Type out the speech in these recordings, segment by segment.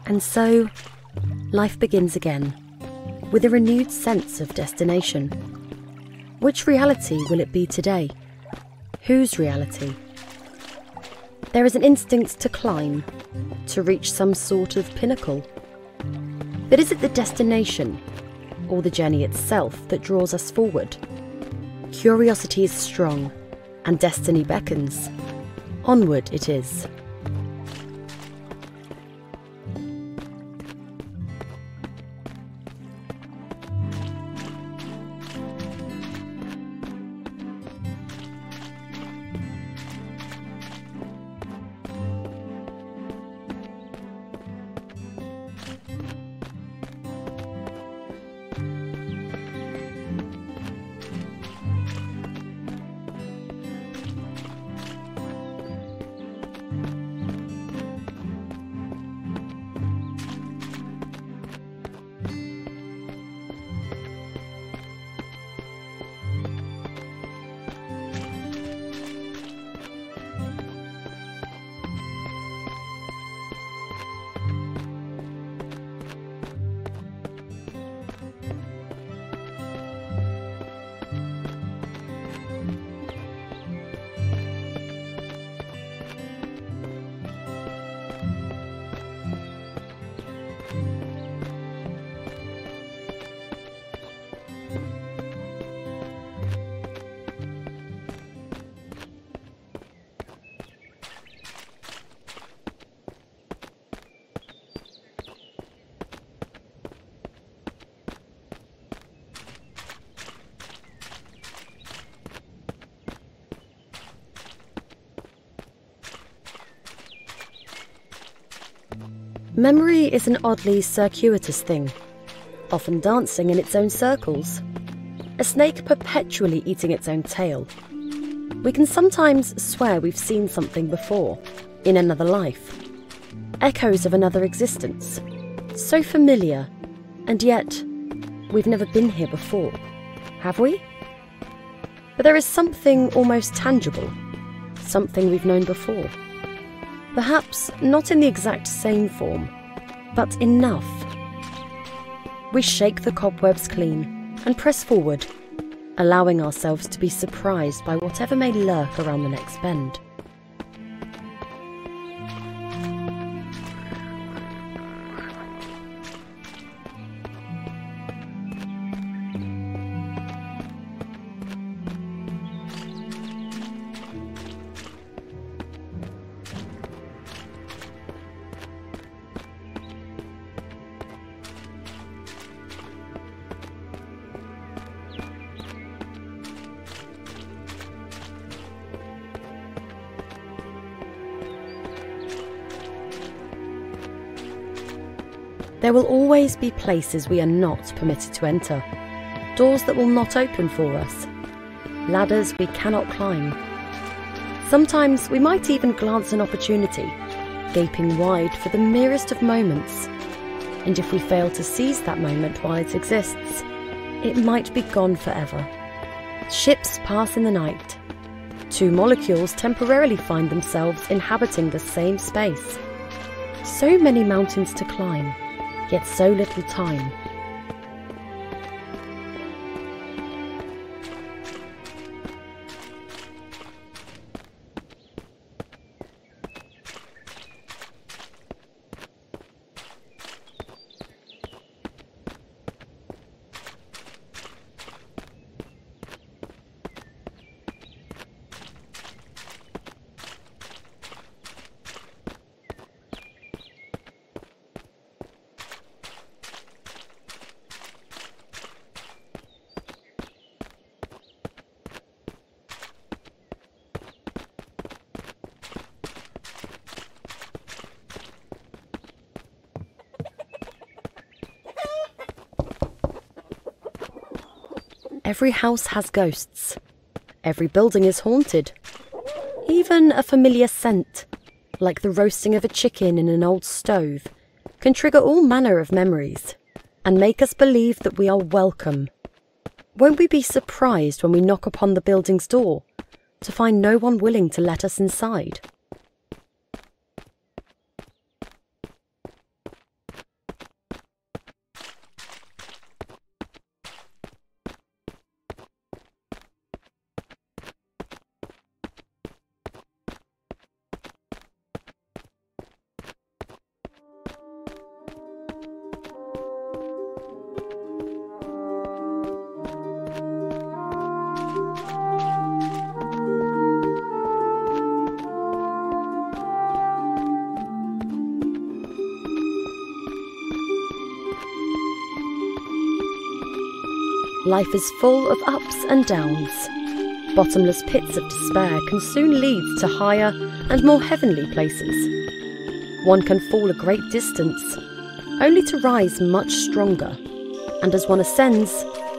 And so, life begins again, with a renewed sense of destination. Which reality will it be today? Whose reality? There is an instinct to climb, to reach some sort of pinnacle. But is it the destination, or the journey itself, that draws us forward? Curiosity is strong, and destiny beckons. Onward it is. Memory is an oddly circuitous thing, often dancing in its own circles. A snake perpetually eating its own tail. We can sometimes swear we've seen something before, in another life. Echoes of another existence. So familiar, and yet we've never been here before, have we? But there is something almost tangible, something we've known before. Perhaps not in the exact same form, but enough. We shake the cobwebs clean and press forward, allowing ourselves to be surprised by whatever may lurk around the next bend. There will always be places we are not permitted to enter, doors that will not open for us, ladders we cannot climb. Sometimes we might even glance an opportunity, gaping wide for the merest of moments, and if we fail to seize that moment while it exists, it might be gone forever. Ships pass in the night. Two molecules temporarily find themselves inhabiting the same space. So many mountains to climb, yet so little time. Every house has ghosts. Every building is haunted. Even a familiar scent, like the roasting of a chicken in an old stove, can trigger all manner of memories and make us believe that we are welcome. Won't we be surprised when we knock upon the building's door to find no one willing to let us inside? Life is full of ups and downs. Bottomless pits of despair can soon lead to higher and more heavenly places. One can fall a great distance, only to rise much stronger, and as one ascends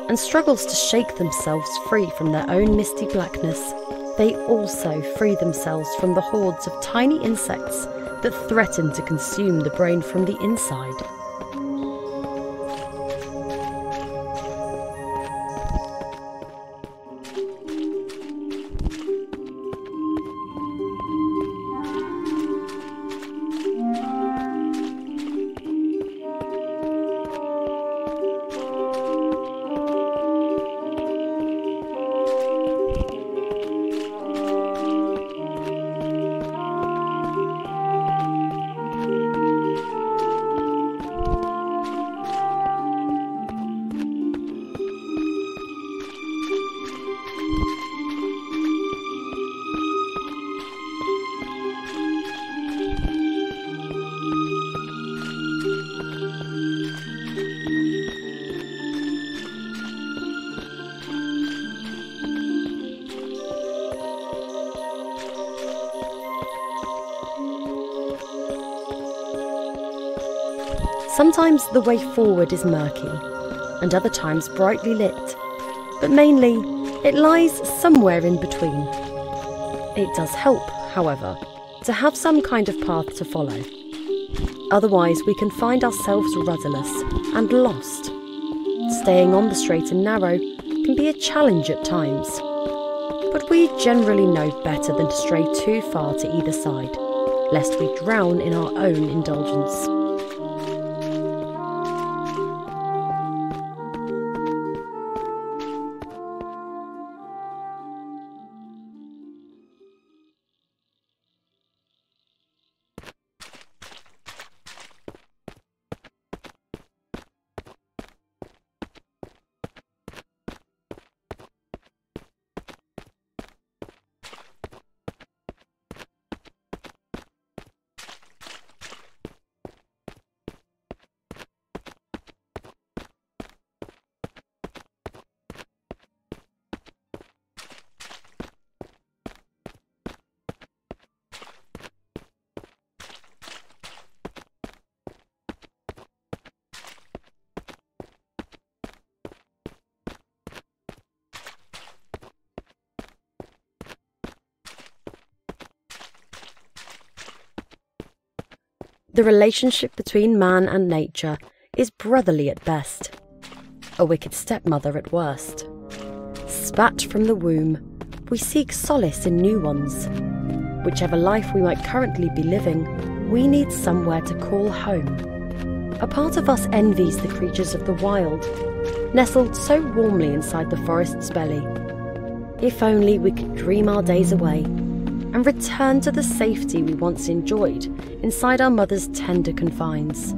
and struggles to shake themselves free from their own misty blackness, they also free themselves from the hordes of tiny insects that threaten to consume the brain from the inside. Sometimes the way forward is murky, and other times brightly lit, but mainly it lies somewhere in between. It does help, however, to have some kind of path to follow. Otherwise we can find ourselves rudderless and lost. Staying on the straight and narrow can be a challenge at times, but we generally know better than to stray too far to either side, lest we drown in our own indulgence. The relationship between man and nature is brotherly at best, a wicked stepmother at worst. Spat from the womb, we seek solace in new ones. Whichever life we might currently be living, we need somewhere to call home. A part of us envies the creatures of the wild, nestled so warmly inside the forest's belly. If only we could dream our days away and return to the safety we once enjoyed inside our mother's tender confines.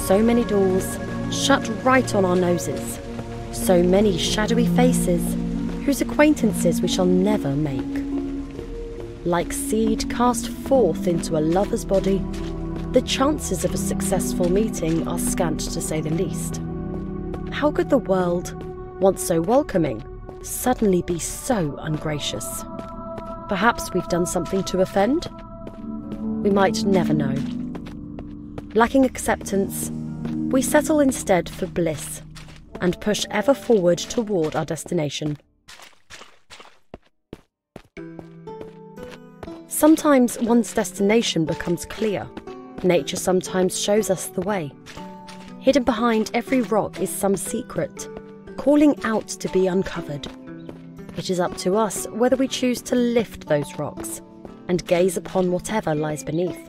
So many doors shut right on our noses, so many shadowy faces whose acquaintances we shall never make. Like seed cast forth into a lover's body, the chances of a successful meeting are scant to say the least. How could the world, once so welcoming, suddenly be so ungracious? Perhaps we've done something to offend? We might never know. Lacking acceptance, we settle instead for bliss, and push ever forward toward our destination. Sometimes one's destination becomes clear. Nature sometimes shows us the way. Hidden behind every rock is some secret, calling out to be uncovered. It is up to us whether we choose to lift those rocks and gaze upon whatever lies beneath.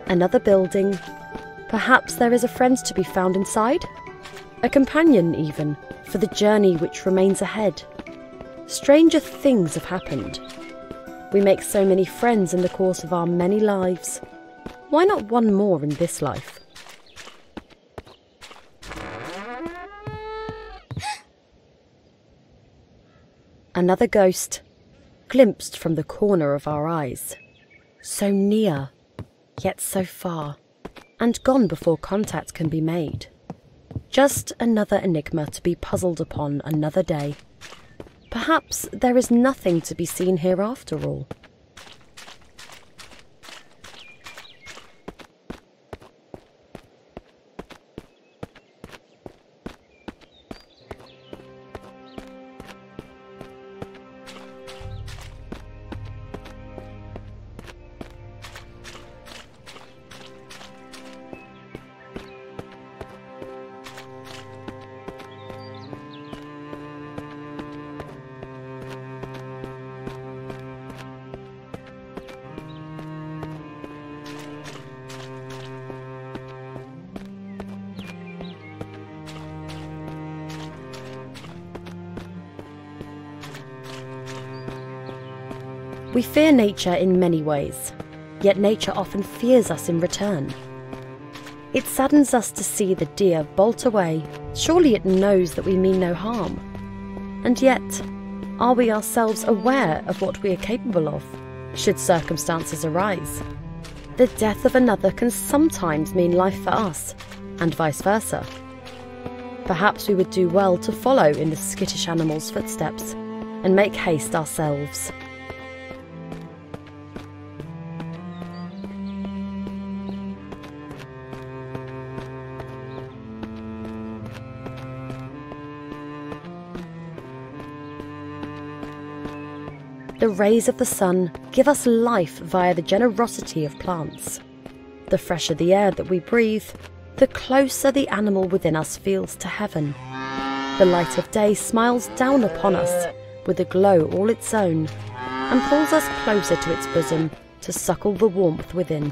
Another building. Perhaps there is a friend to be found inside? A companion, even, for the journey which remains ahead. Stranger things have happened. We make so many friends in the course of our many lives. Why not one more in this life? Another ghost, glimpsed from the corner of our eyes. So near, yet so far, and gone before contact can be made. Just another enigma to be puzzled upon another day. Perhaps there is nothing to be seen here after all. We fear nature in many ways, yet nature often fears us in return. It saddens us to see the deer bolt away. Surely it knows that we mean no harm. And yet, are we ourselves aware of what we are capable of, should circumstances arise? The death of another can sometimes mean life for us, and vice versa. Perhaps we would do well to follow in the skittish animal's footsteps, and make haste ourselves. The rays of the sun give us life via the generosity of plants. The fresher the air that we breathe, the closer the animal within us feels to heaven. The light of day smiles down upon us with a glow all its own, and pulls us closer to its bosom to suckle the warmth within.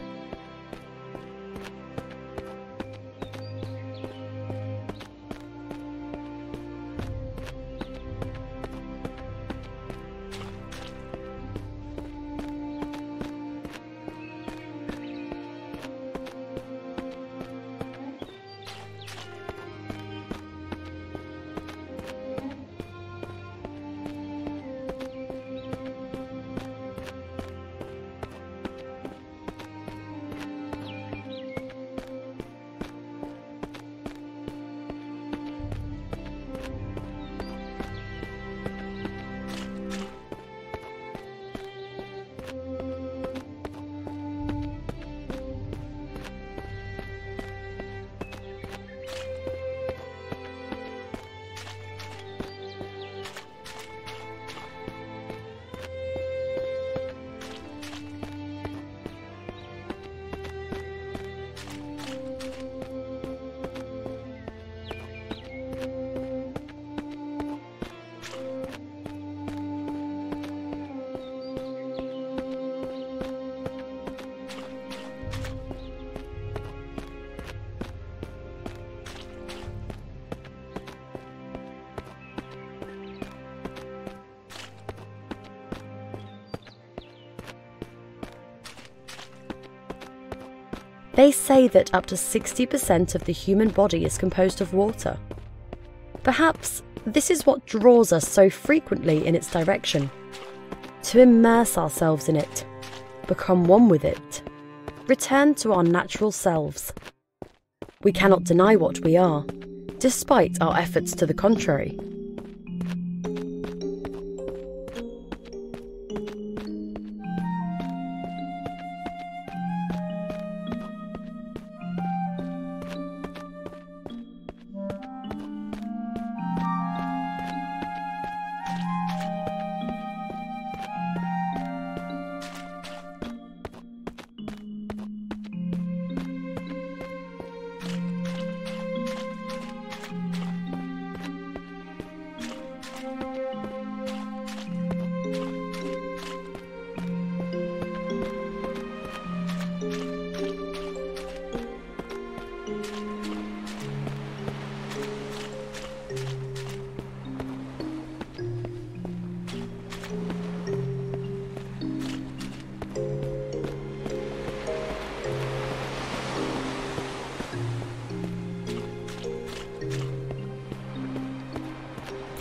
They say that up to 60% of the human body is composed of water. Perhaps this is what draws us so frequently in its direction. To immerse ourselves in it, become one with it, return to our natural selves. We cannot deny what we are, despite our efforts to the contrary.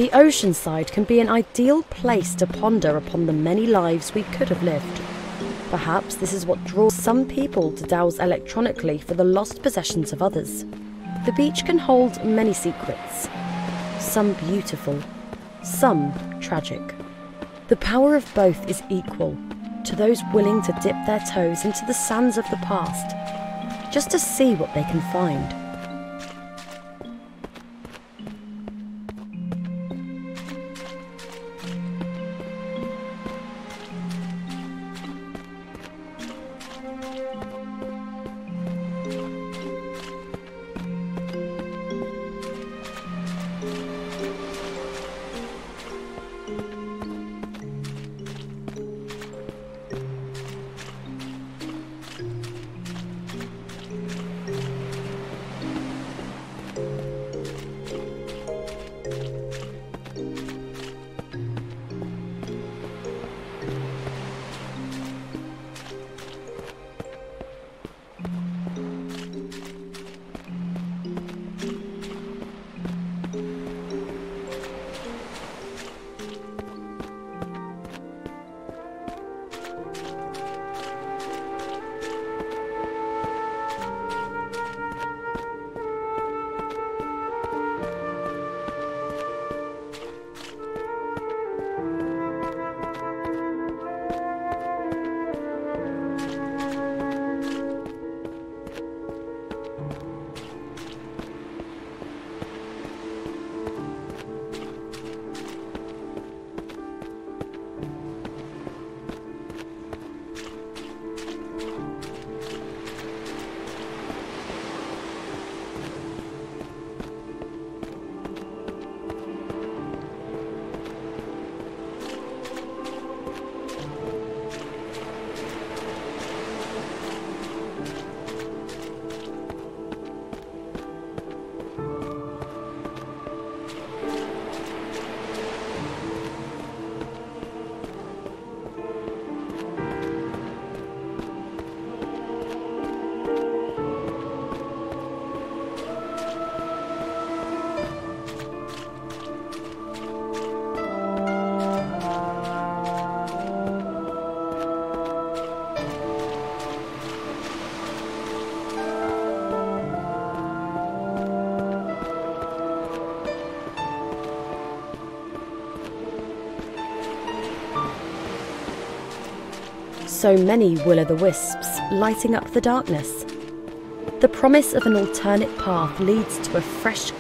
The ocean side can be an ideal place to ponder upon the many lives we could have lived. Perhaps this is what draws some people to dowse electronically for the lost possessions of others. The beach can hold many secrets, some beautiful, some tragic. The power of both is equal to those willing to dip their toes into the sands of the past, just to see what they can find. So many will-o'-the-wisps lighting up the darkness. The promise of an alternate path leads to a fresh